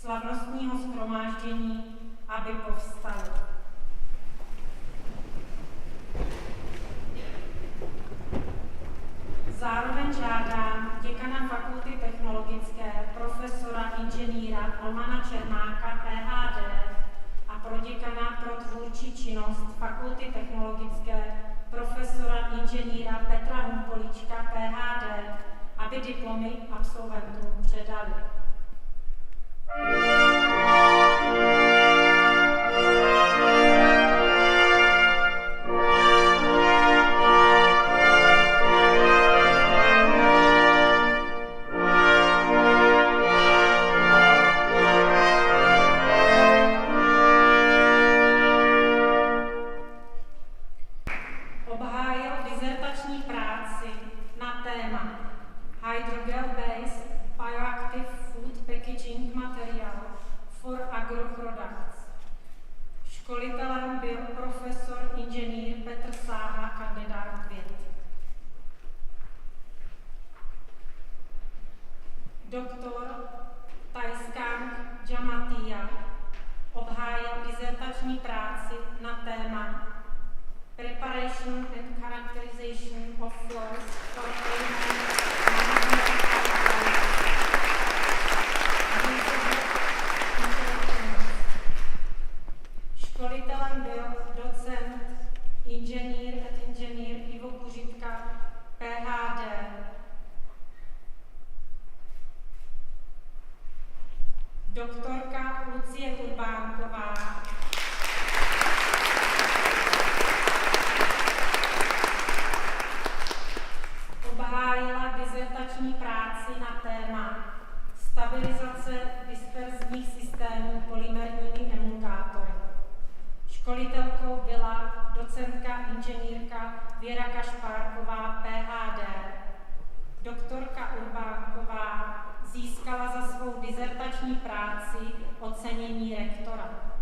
slavnostního shromáždění, aby povstali. Zároveň žádám děkana Fakulty technologické, profesora inženýra Romana Čermáka, PhD, a proděkana pro tvůrčí činnost Fakulty technologické, profesora inženýra Petra Humpolíčka, PhD, aby diplomy absolventům předali. Obhájil dizertační práci na téma Hydrogel-based bioactive food packaging material for agroproducts. Školitelem byl profesor inženýr Petr Sáha, kandidát věd. Doktor Taiskang Jamatia obhájil dizertační práci na téma Preparation and characterization of flows for Školitelem byl docent inženýr Ivo Kuřitka, PhD. Doktorka Lucie Urbánková obhájila dizertační práci na téma Stabilizace disperzních systémů polymerními emulgátory. Školitelkou byla docentka inženýrka Věra Kašpárková, PhD. Doktorka Urbánková získala za svou dizertační práci ocenění rektora.